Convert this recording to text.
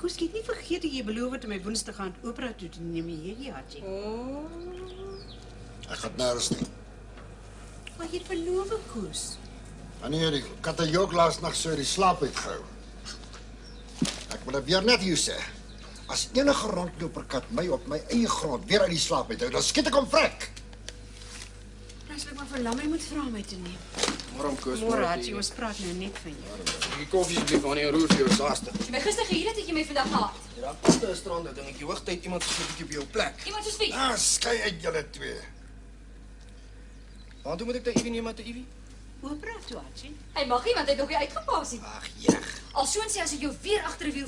Koos, ek het nie vergeet dat jy beloof het om my woensdag aan opera toe te neem hierdie Haji. Ek gaan nergens nie. Maar jy het beloof, Koos. Wanneer die katajok laas nag so die slaap uitgehou. Ek wil dit weer net hier sê. As enige rondloperkat my op my eie grond weer uit die slaap uithou, dan skiet ek hom vrek. Nou sal ek maar vir Lammie moet vra om my te neem. Waarom Koos? Môre, Haji, ons praat nou net van jou. Die koffie asseblief aan die roer vir jou saaste. Jy my gister gehier het jy my vandag gehad. Ja, pasta is strande dingetjie. Hoogtyd iemand is 'n bietjie op jou plek. Iemand soos wie? Ah, skei uit julle twee. Waartoe moet ek daai Ivy neem met 'n Ivy? Opera toe, Haji. Hy mag nie want hy het nog nie uitgepas nie. Ag, jeg. Alsoos sê as ek jou weer agter die wiel